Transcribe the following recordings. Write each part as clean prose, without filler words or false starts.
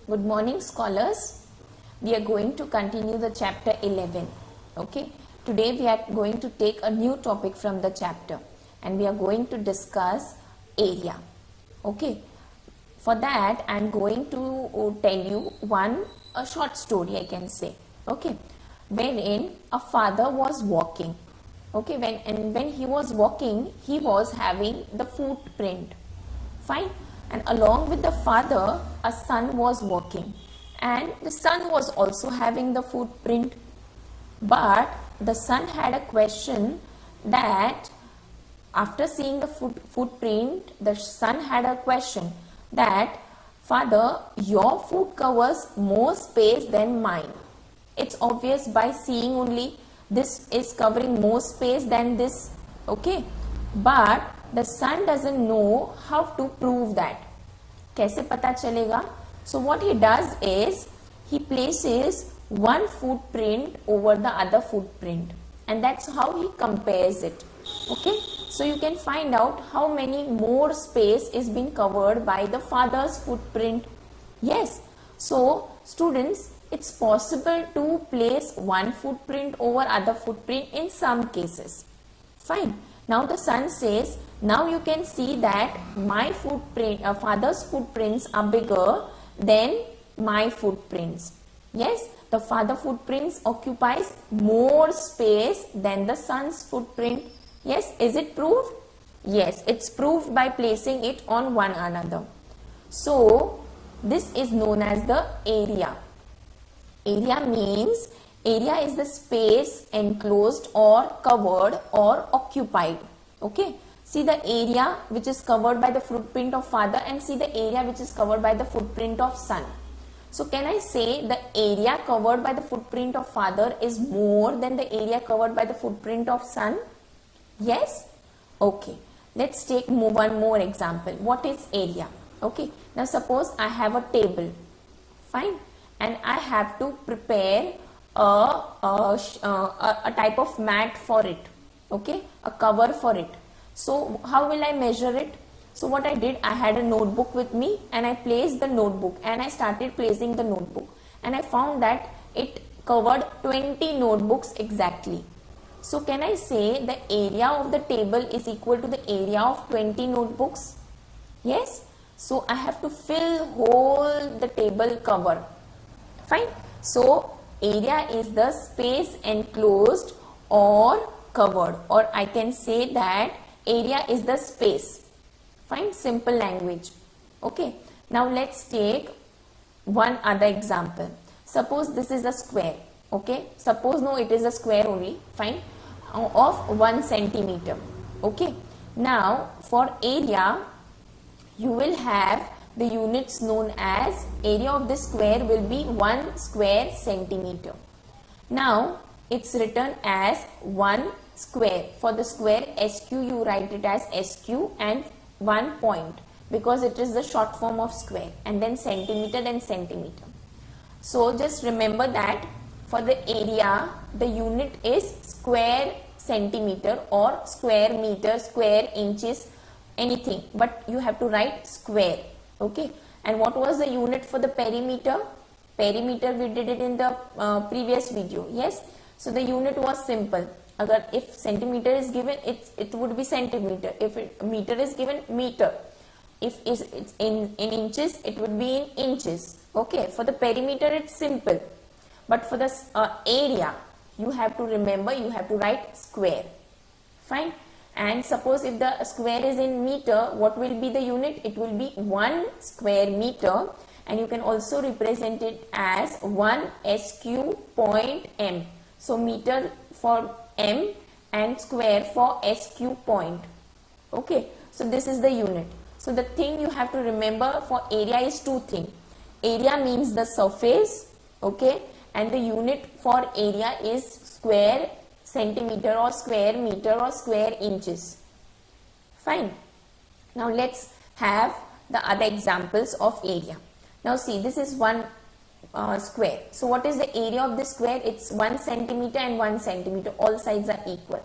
Good morning, scholars. We are going to continue the chapter 11. Okay. Today we are going to take a new topic from the chapter and we are going to discuss area. Okay. For that I am going to tell you a short story, I can say. Okay. Wherein a father was walking. Okay. When he was walking, he was having the footprint. Fine. And along with the father, a son was walking, and the son was also having the footprint. But the son had a question that after seeing the footprint, the son had a question that, Father, your foot covers more space than mine. It's obvious by seeing only, this is covering more space than this. Okay. But the son doesn't know how to prove that. कैसे पता चलेगा? So what he does is he places one footprint over the other footprint, and that's how he compares it. Okay, so you can find out how many more space is being covered by the father's footprint. Yes, so students, it's possible to place one footprint over other footprint in some cases. Fine. Now the son says, now you can see that my footprint, father's footprints are bigger than my footprints. Yes, the father footprints occupies more space than the son's footprint. Yes, is it proved? Yes, it's proved by placing it on one another. So this is known as the area. Area means, area is the space enclosed or covered or occupied. Okay. See the area which is covered by the footprint of father and see the area which is covered by the footprint of son. So can I say the area covered by the footprint of father is more than the area covered by the footprint of son? Yes? Okay. Let's take one more example. What is area? Okay. Now suppose I have a table. Fine. And I have to prepare a type of mat for it. Okay. A cover for it. So how will I measure it? So what I did, I had a notebook with me and I placed the notebook and I started placing the notebook and I found that it covered 20 notebooks exactly. So can I say the area of the table is equal to the area of 20 notebooks? Yes. So I have to fill whole the table cover. Fine. So area is the space enclosed or covered, or I can say that area is the space. Fine, simple language. Okay. Now let's take one other example. Suppose this is a square. Okay. Suppose no, it is a square only. Fine. Of 1 centimeter. Okay. Now for area, you will have the units known as, area of this square will be 1 square centimeter. Now it's written as 1 square. For the square SQ, you write it as SQ and 1 point because it is the short form of square, and then centimeter, then centimeter. So just remember that for the area, the unit is square centimeter or square meter, square inches, anything, but you have to write square. Okay. And what was the unit for the perimeter? Perimeter, we did it in the previous video. Yes. So the unit was simple. If centimeter is given, it would be centimeter. If meter is given, meter. If it's in inches, it would be in inches. Okay. For the perimeter, it's simple. But for the area, you have to remember, you have to write square. Fine. And suppose if the square is in meter, what will be the unit? It will be 1 square meter, and you can also represent it as 1 SQ point M. So meter for M and square for SQ point. Okay. So this is the unit. So the thing you have to remember for area is 2 things. Area means the surface. Okay. And the unit for area is square centimeter or square meter or square inches. Fine. Now let's have the other examples of area. Now see, this is one square. So what is the area of this square? It's 1 centimeter and 1 centimeter. All sides are equal.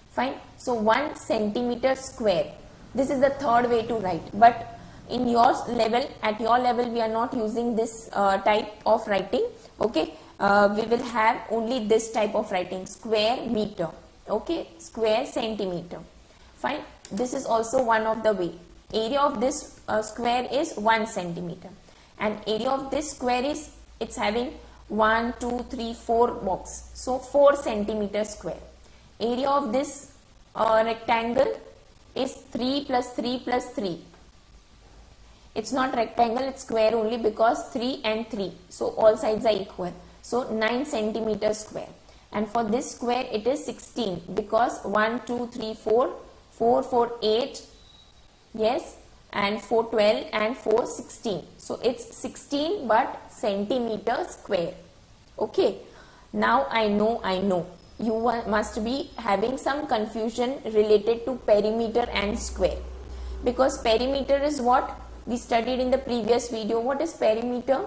Fine. So 1 centimeter square. This is the third way to write. But in your level, at your level we are not using this type of writing. Okay, we will have only this type of writing, square meter. Okay, square centimeter. Fine. This is also one of the way. Area of this square is 1 centimeter, and area of this square is, it's having 1 2 3 4 box, so 4 centimeter square. Area of this rectangle is 3 plus 3 plus 3. It's not rectangle, it's square only, because 3 and 3, so all sides are equal, so 9 centimeter square. And for this square it is 16, because 1 2 3 4 4 4 8, yes, and 4 12 and 4 16, so it's 16 but centimeter square. Okay, now I know you must be having some confusion related to perimeter and square, because perimeter is what we studied in the previous video. What is perimeter?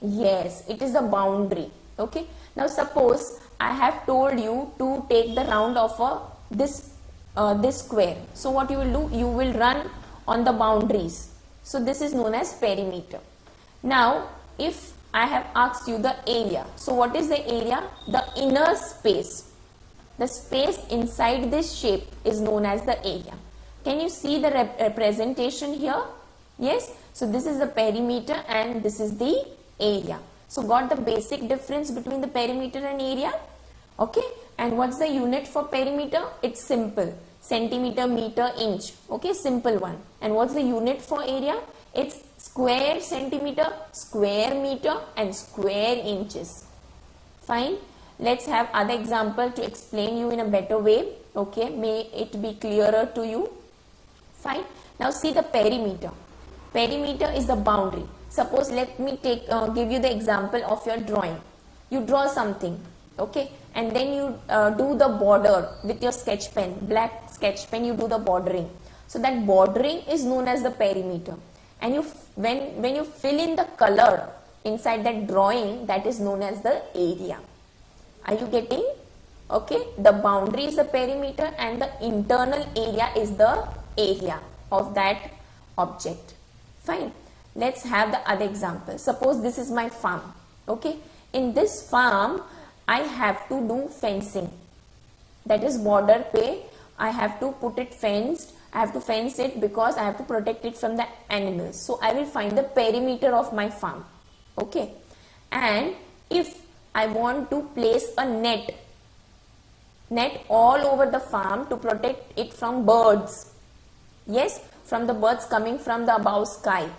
Yes, it is the boundary. Okay, now suppose I have told you to take the round of this square. So what you will do, you will run on the boundaries. So this is known as perimeter. Now if I have asked you the area, so what is the area? The inner space, the space inside this shape is known as the area. Can you see the representation here? Yes, so this is the perimeter and this is the area. So got the basic difference between the perimeter and area? Okay, and what's the unit for perimeter? It's simple, centimeter, meter, inch. Okay, simple one. And what's the unit for area? It's square centimeter, square meter and square inches. Fine. Let's have other example to explain you in a better way. Okay, may it be clearer to you. Fine. Now see the perimeter. Perimeter is the boundary. Suppose let me give you the example of your drawing. You draw something, okay, and then you do the border with your sketch pen, black sketch pen, you do the bordering. So that bordering is known as the perimeter. And you, when you fill in the color inside that drawing, that is known as the area. Are you getting? Okay, the boundary is the perimeter and the internal area is the area of that object. Fine. Let's have the other example. Suppose this is my farm. Okay, in this farm I have to do fencing, that is border pay. I have to put it fenced. I have to fence it because I have to protect it from the animals. So I will find the perimeter of my farm. Okay, and if I want to place a net all over the farm to protect it from birds, yes, from the birds coming from the above sky.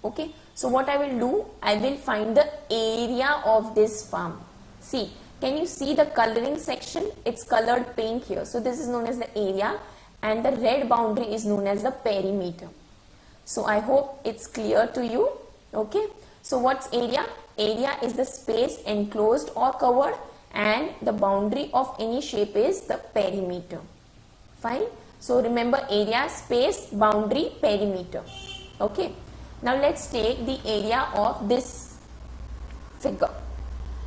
Okay, so what I will do, I will find the area of this farm. See, can you see the coloring section? It's colored pink here. So this is known as the area and the red boundary is known as the perimeter. So I hope it's clear to you. Okay, so what's area? Area is the space enclosed or covered, and the boundary of any shape is the perimeter. Fine. So remember, area, space, boundary, perimeter. Okay. Now let's take the area of this figure.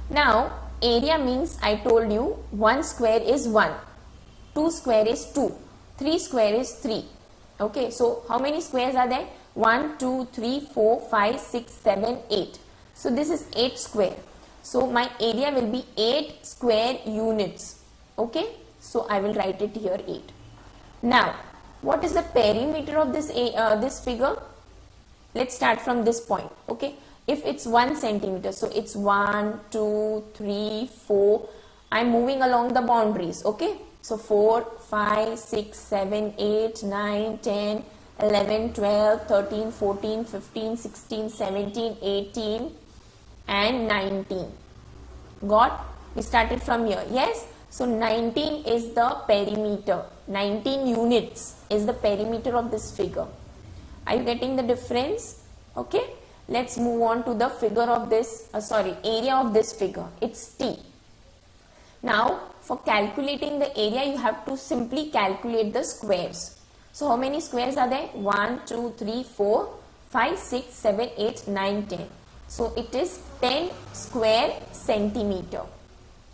Now area means, I told you, 1 square is 1, 2 square is 2, 3 square is 3. Okay, so how many squares are there? 1, 2, 3, 4, 5, 6, 7, 8. So this is 8 square. So my area will be 8 square units. Okay, so I will write it here 8. Now, what is the perimeter of this figure? Let's start from this point. Okay, if it's 1 centimeter, so it's 1, 2, 3, 4. I'm moving along the boundaries. Okay, so 4, 5, 6, 7, 8, 9, 10, 11, 12, 13, 14, 15, 16, 17, 18 and 19. Got? We started from here. Yes. So 19 is the perimeter. 19 units is the perimeter of this figure. Are you getting the difference? Okay. Let's move on to the figure of this, area of this figure. It's T. Now, for calculating the area, you have to simply calculate the squares. So how many squares are there? 1, 2, 3, 4, 5, 6, 7, 8, 9, 10. So it is 10 square centimeter.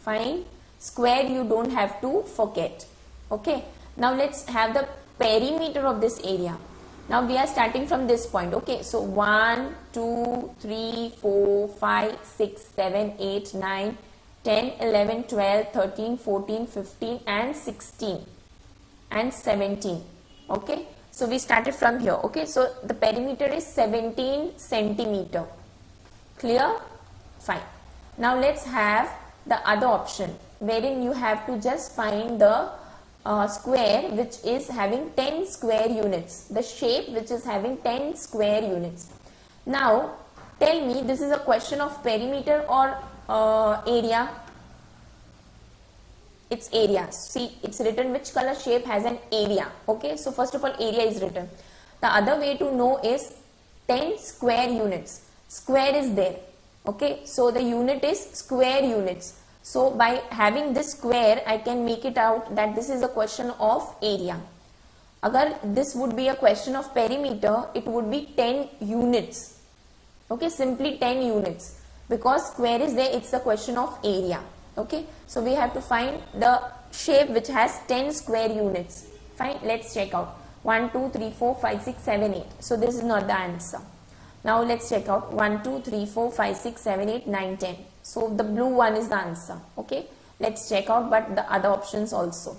Fine. Square you don't have to forget. Okay. Now let's have the perimeter of this area. Now we are starting from this point. Okay, so 1, 2, 3, 4, 5, 6, 7, 8, 9, 10, 11, 12, 13, 14, 15 and 16 and 17. Okay, so we started from here. Okay, so the perimeter is 17 centimeter. Clear? Fine. Now let's have the other option wherein you have to just find the square which is having 10 square units, the shape which is having 10 square units. Now tell me, this is a question of perimeter or area? It's area. See, it's written which color shape has an area. Okay, so first of all area is written. The other way to know is 10 square units. Square is there. Okay, so the unit is square units. So by having this square, I can make it out that this is a question of area. Agar this would be a question of perimeter, it would be 10 units. Okay, simply 10 units. Because square is there, it's a question of area. Okay, so we have to find the shape which has 10 square units. Fine, let's check out. 1, 2, 3, 4, 5, 6, 7, 8. So this is not the answer. Now let's check out 1, 2, 3, 4, 5, 6, 7, 8, 9, 10. So the blue one is the answer. Okay, let's check out but the other options also.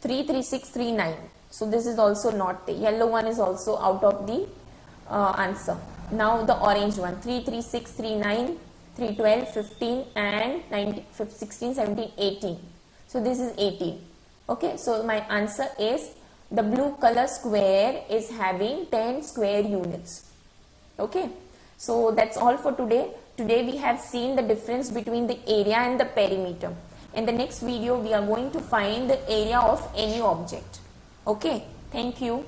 3, 3, 6, 3, 9. So this is also not the yellow one is also out of the answer. Now the orange one 3, 3, 6, 3, 9, 3, 12, 15 and 19, 16, 17, 18. So this is 18. Okay, so my answer is the blue color square is having 10 square units. Okay, so that's all for today. Today we have seen the difference between the area and the perimeter. In the next video we are going to find the area of any object. Okay, thank you.